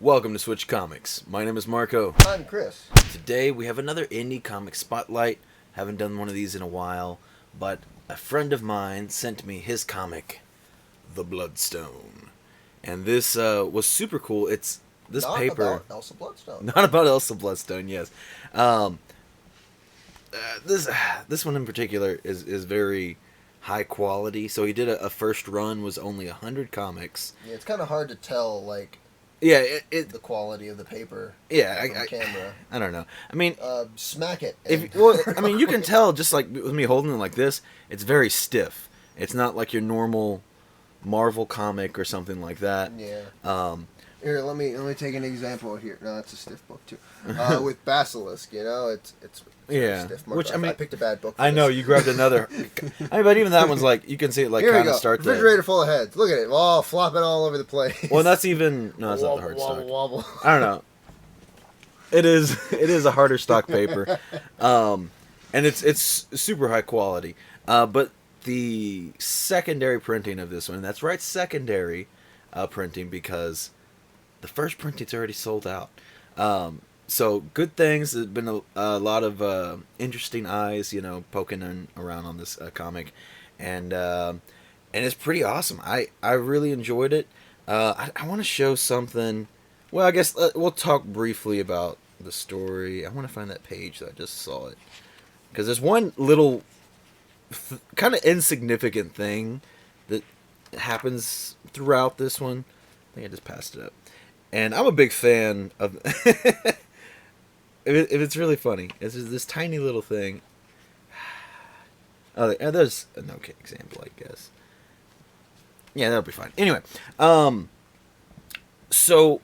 Welcome to Switch Comics. My name is Marco. I'm Chris. Today we have another indie comic spotlight. Haven't done one of these in a while, but a friend of mine sent me his comic, The Bloodstone. And this was super cool. It's this Not paper. about Elsa Bloodstone. Not about Elsa Bloodstone, yes. This one in particular is very high quality. So he did a first run, was only 100 comics. Yeah, it's kind of hard to tell, like, Yeah, the quality of the paper. Yeah, from camera. I don't know. I mean, smack it. You can tell just like with me holding it like this, it's very stiff. It's not like your normal Marvel comic or something like that. Yeah. Here, let me take an example here. No, it's a stiff book too. With Basilisk, it's Yeah. stiff. Which I picked a bad book. For I know this. you grabbed another. But even that one's like you can see it like kind of start to. Refrigerator full of heads. Look at it, all flopping all over the place. Well, that's even that's not the hard wobble, stock. wobble. I don't know. It is a harder stock paper, and it's super high quality. But the secondary printing of this one, that's right, secondary printing, because the first printing's already sold out. So good things. There's been a lot of interesting eyes, poking around on this comic, and it's pretty awesome. I really enjoyed it. I want to show something. Well, I guess we'll talk briefly about the story. I want to find that page that I just saw it, because there's one little kind of insignificant thing that happens throughout this one. I think I just passed it up, and I'm a big fan of. If it's really funny, it's just this tiny little thing. Oh, there's an okay example, I guess. Yeah, that'll be fine. Anyway, so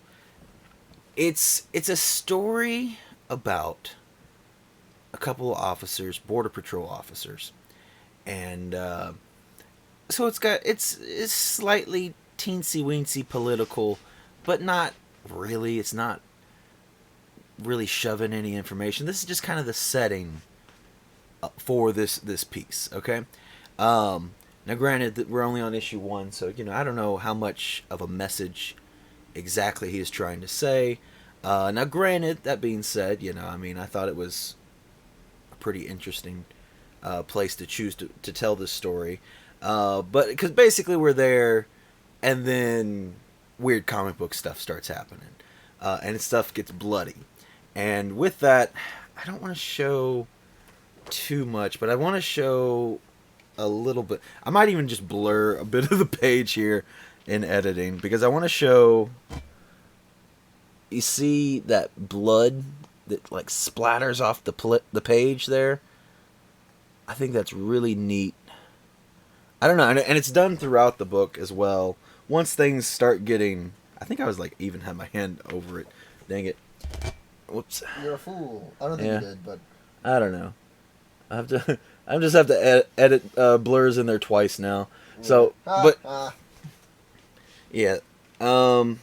it's a story about a couple of officers, border patrol officers, and so it's slightly teensy weensy political, but not really. It's not really shoving any information. This is just kind of the setting for this piece, okay? Now, granted that we're only on issue 1, so I don't know how much of a message exactly he is trying to say. Now, granted, that being said, I thought it was a pretty interesting place to choose to tell this story, but because basically we're there, and then weird comic book stuff starts happening, and stuff gets bloody. And with that, I don't want to show too much, but I want to show a little bit. I might even just blur a bit of the page here in editing, because I want to show. You see that blood that like splatters off the page there? I think that's really neat. I don't know, and it's done throughout the book as well. Once things start getting, I think I was like even had my hand over it. Dang it. Whoops. You're a fool. I don't think you did, but I don't know. I just have to edit blurs in there twice now. So, yeah. Like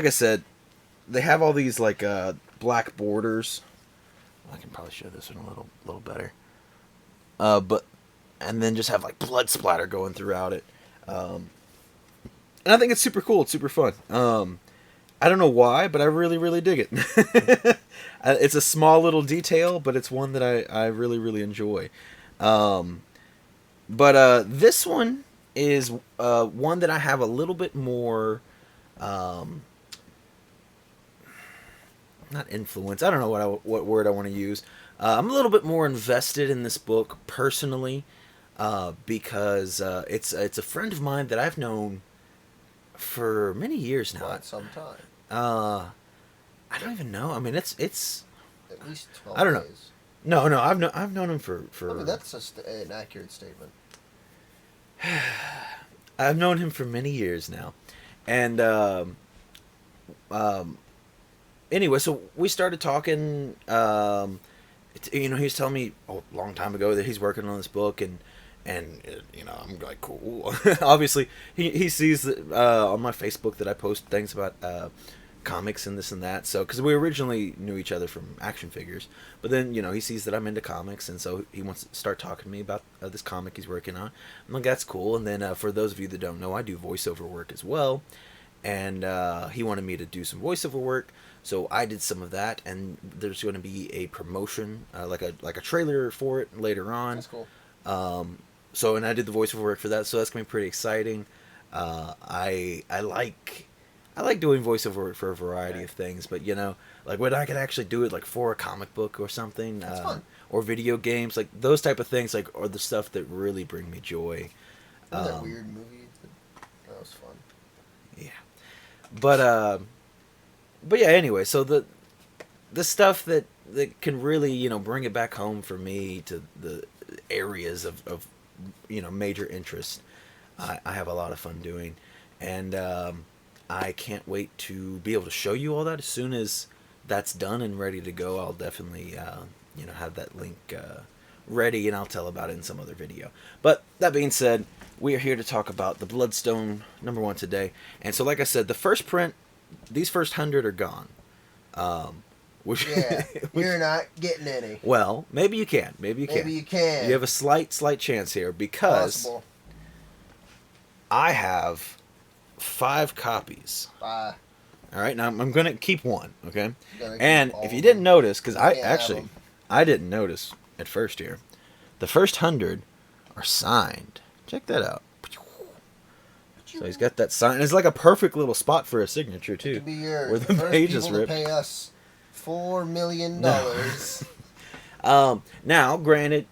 I said, they have all these like black borders. I can probably show this one a little better. And then just have like blood splatter going throughout it. And I think it's super cool. It's super fun. I don't know why, but I really, really dig it. It's a small little detail, but it's one that I really, really enjoy. But this one is one that I have a little bit more, not influence. I don't know what word I want to use. I'm a little bit more invested in this book personally, because it's a friend of mine that I've known for many years now. quite some time. I don't even know. I mean, it's At least 12 I don't know. days. No. I've known him for. I mean, that's an accurate statement. I've known him for many years now, and anyway, so we started talking. He was telling me a long time ago that he's working on this book, and I'm like, cool. Obviously, he sees that, on my Facebook that I post things about comics and this and that. So, because we originally knew each other from action figures, but then he sees that I'm into comics, and so he wants to start talking to me about this comic he's working on. I'm like, that's cool. And then for those of you that don't know, I do voiceover work as well, and he wanted me to do some voiceover work. So I did some of that, and there's going to be a promotion, like a trailer for it later on. That's cool. So and I did the voiceover work for that, so that's going to be pretty exciting. I like doing voiceover work for a variety of things, but like when I could actually do it like for a comic book or something, That's fun. or video games, like those type of things, like are the stuff that really bring me joy. Remember that weird movie? That was fun. Yeah, but yeah. Anyway, so the stuff that can really bring it back home for me to the areas of major interest, I have a lot of fun doing, and I can't wait to be able to show you all that. As soon as that's done and ready to go, I'll definitely have that link ready, and I'll tell about it in some other video. But that being said, we are here to talk about the Bloodstone #1 today. And so, like I said, the first print, these first 100 are gone. Yeah, you're not getting any. Well, maybe you can. Maybe you can. Maybe you can. You have a slight chance here because Possible. I have 5 copies. Bye. All right, now I'm going to keep one, okay? Keep And all if you of didn't them. notice, because You can't have them. I didn't notice at first here, the first 100 are signed. Check that out. So he's got that sign. It's like a perfect little spot for a signature It too. could be yours. Where the First page is people to ripped. pay us $4 million. Now, granted,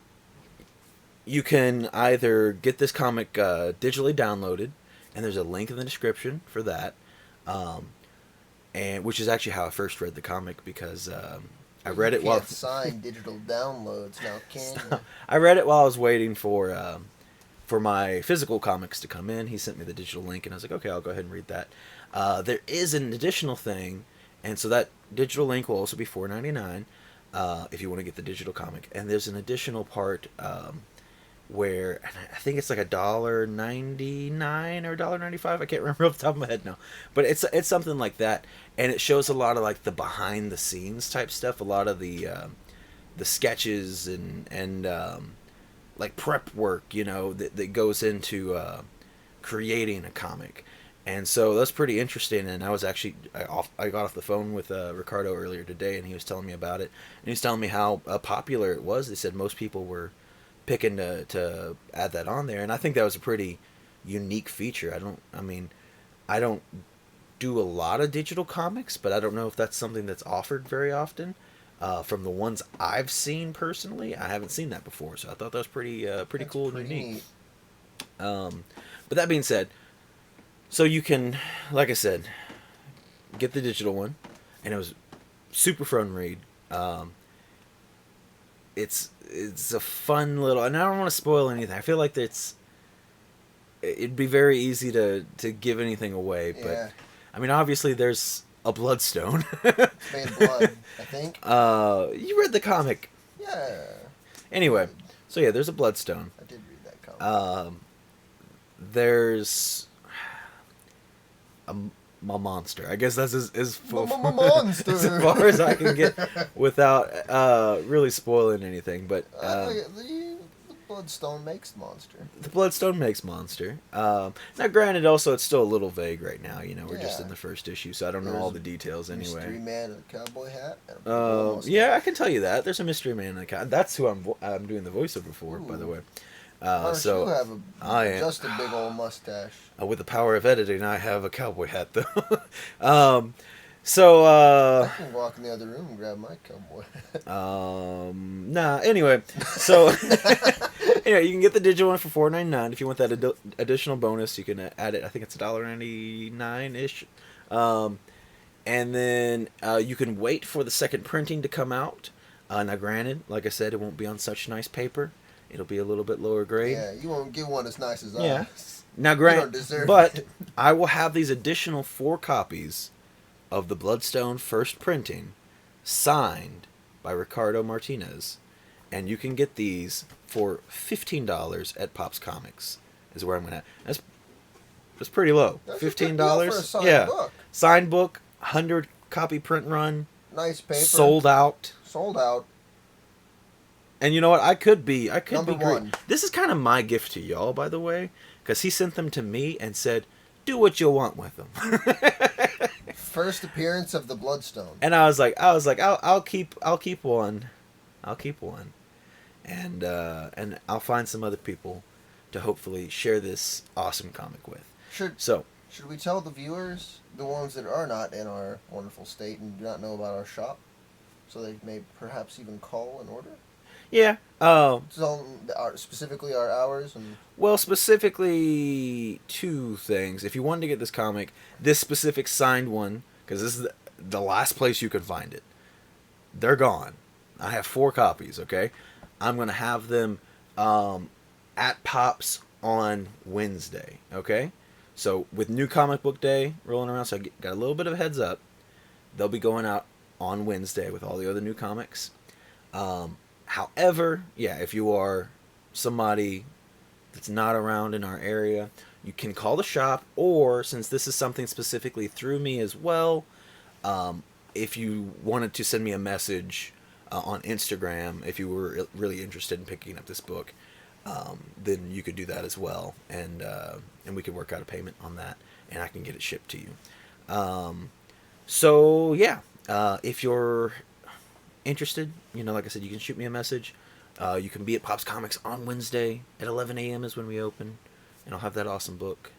you can either get this comic digitally downloaded, and there's a link in the description for that, and which is actually how I first read the comic, because I read it while sign digital downloads now, can you? I read it while I was waiting for my physical comics to come in. He sent me the digital link, and I was like, okay, I'll go ahead and read that. There is an additional thing, and so that digital link will also be $4.99 if you want to get the digital comic. And there's an additional part where I think it's like $1.99 or $1.95. I can't remember off the top of my head now, but it's something like that, and it shows a lot of like the behind the scenes type stuff, a lot of the sketches and like prep work, that goes into creating a comic. And so that's pretty interesting. And I was actually I got off the phone with Ricardo earlier today, and he was telling me about it. And he was telling me how popular it was. They said most people were picking to add that on there, and I think that was a pretty unique feature. I don't do a lot of digital comics, but I don't know if that's something that's offered very often. From the ones I've seen personally, I haven't seen that before, so I thought that was pretty cool and unique. Neat. But that being said, so you can, like I said, get the digital one, and it was super fun read. It's a fun little, and I don't want to spoil anything. I feel like it'd be very easy to give anything away, but Yeah. Obviously there's a Bloodstone. It's made of blood, I think. You read the comic. Yeah. Anyway, so yeah, there's a Bloodstone. I did read that comic. There's a monster. I guess that's as Monster. as far as I can get without really spoiling anything. But The Bloodstone makes monster. the Bloodstone makes monster. Now, granted, also it's still a little vague right now. We're just Yeah. in the first issue, so I don't know There's all the details anyway. Mystery man in a cowboy hat. And a blue mustache. Yeah, I can tell you that there's a mystery man in the cat. That's who I'm doing the voiceover for, by the way. Aren't So you have I am just a big old mustache. with the power of editing. I have a cowboy hat though. So I can walk in the other room and grab my cowboy hat. nah. Anyway, so you can get the digital one for $4.99. If you want that additional bonus, you can add it. I think it's $1.99 ish. And then you can wait for the second printing to come out. Now, granted, like I said, it won't be on such nice paper. It'll be a little bit lower grade. Yeah, you won't get one as nice as Yeah. us. Now, You granted, don't deserve but it. I will have these additional 4 copies of the Bloodstone first printing signed by Ricardo Martinez, and you can get these for $15 at Pops Comics. Is where I'm gonna. That's pretty low. That's a $15. good deal for a signed Yeah, book. signed book, 100 copy print run, Nice paper. sold out. Sold out. And you know what? I could be Number great. one. This is kind of my gift to y'all, by the way, because he sent them to me and said, do what you want with them. First appearance of the Bloodstone. And I was like, I'll keep one, and I'll find some other people to hopefully share this awesome comic with. Should we tell the viewers, the ones that are not in our wonderful state and do not know about our shop, so they may perhaps even call and order? Yeah. Specifically our hours and. Well, specifically two things. If you wanted to get this comic, this specific signed one, because this is the last place you could find it. They're gone. I have 4 copies. Okay, I'm gonna have them at Pops on Wednesday. Okay, so with New Comic Book Day rolling around, so I got a little bit of a heads up. They'll be going out on Wednesday with all the other new comics. However, yeah, if you are somebody that's not around in our area, you can call the shop, or since this is something specifically through me as well, if you wanted to send me a message on Instagram, if you were really interested in picking up this book, then you could do that as well, and we could work out a payment on that, and I can get it shipped to you. So yeah, if you're interested, like I said, you can shoot me a message. You can be at Pops Comics on Wednesday at 11 a.m. is when we open, and I'll have that awesome book.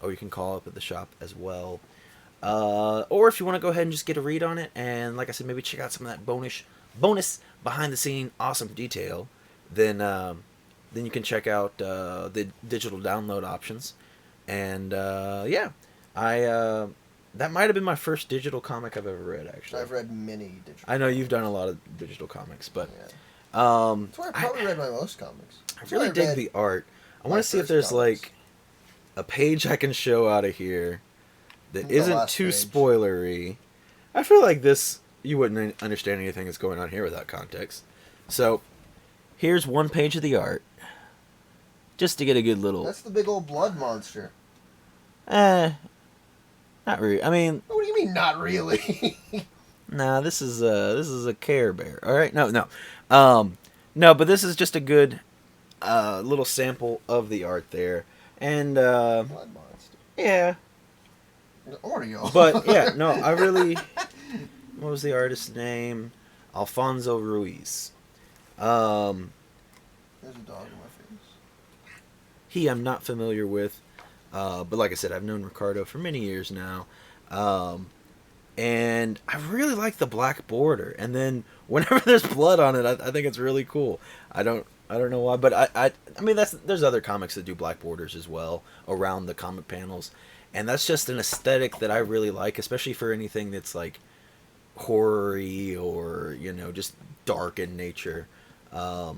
Or you can call up at the shop as well. Or if you want to go ahead and just get a read on it, and like I said, maybe check out some of that bonus behind the scene awesome detail, then you can check out the digital download options. And yeah, that might have been my first digital comic I've ever read, actually. I've read many digital. I know you've done a lot of digital comics, but yeah. That's where I probably read my most comics. I really dig the art. I want to see if there's comics. like a page I can show out of here that isn't too page. spoilery. I feel like this, you wouldn't understand anything that's going on here without context. So here's one page of the art, just to get a good little. That's the big old blood monster. Not really. I mean, what do you mean, not really? Nah, this is a Care Bear. All right, no, but this is just a good little sample of the art there, and Blood monster. Yeah. Oreo. But yeah, no, I really. What was the artist's name? Alfonso Ruiz. There's a dog in my face. I'm not familiar with. But like I said, I've known Ricardo for many years now. And I really like the black border. And then whenever there's blood on it, I think it's really cool. I don't know why, but I mean, there's other comics that do black borders as well around the comic panels. And that's just an aesthetic that I really like, especially for anything that's like horror-y or, just dark in nature. I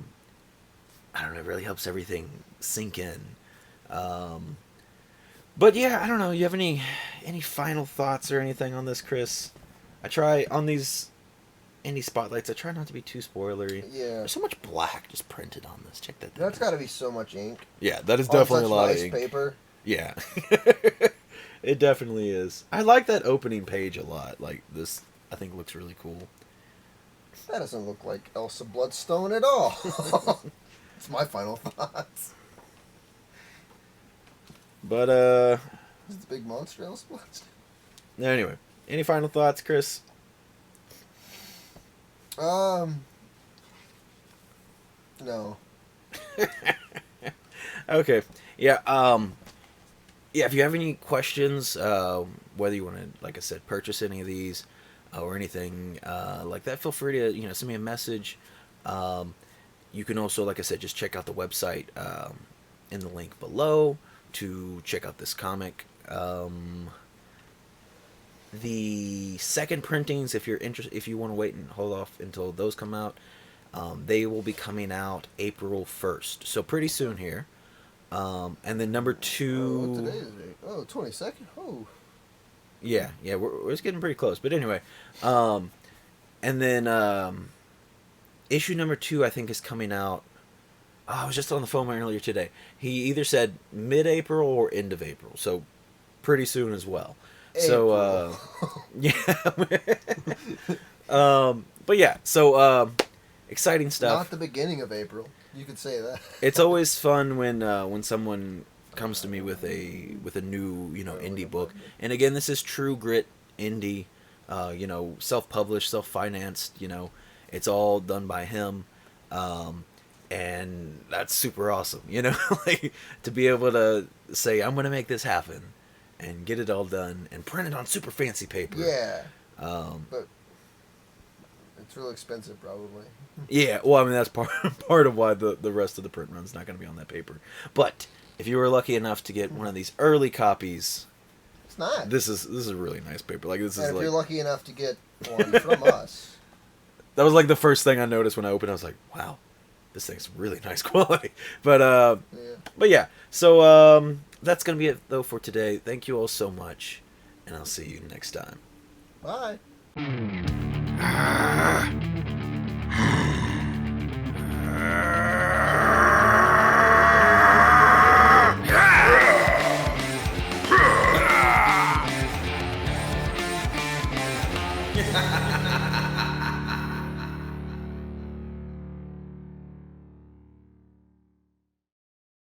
don't know, it really helps everything sink in. But yeah, I don't know. You have any final thoughts or anything on this, Chris? I try on these indie spotlights. I try not to be too spoilery. Yeah. There's so much black just printed on this. Check that. That's got to be so much ink. Yeah, that is definitely a lot of nice ink. Paper. Yeah, it definitely is. I like that opening page a lot. Like this, I think looks really cool. That doesn't look like Elsa Bloodstone at all. That's my final thoughts. But Is the big monster Elsa Bloodstone? Anyway, any final thoughts, Chris? No. Okay. Yeah. Yeah. If you have any questions, whether you want to, like I said, purchase any of these or anything like that, feel free to send me a message. You can also, like I said, just check out the website in the link below to check out this comic. The second printings, if you want to wait and hold off until those come out, they will be coming out April 1st, so pretty soon here. And then number 2. What today is it? Oh, 22nd. Oh. Yeah, we're getting pretty close. But anyway, and then issue number 2 I think is coming out. Oh, I was just on the phone earlier today. He either said mid-April or end of April, so pretty soon as well. April. So yeah, but yeah, so exciting stuff. Not the beginning of April. You could say that. It's always fun when someone comes to me with a new, indie book. And again, this is true grit indie, self-published, self-financed, it's all done by him. And that's super awesome, like to be able to say, I'm going to make this happen and get it all done and print it on super fancy paper. Yeah. But it's real expensive, probably. Yeah, well, I mean, that's part of why the rest of the print run's not going to be on that paper. But if you were lucky enough to get one of these early copies, it's nice. This is a really nice paper. Like this and is if like, you're lucky enough to get one from us, that was like the first thing I noticed when I opened. I was like, wow, this thing's really nice quality. But yeah. So that's gonna be it though for today. Thank you all so much, and I'll see you next time. Bye. Ha ha ha!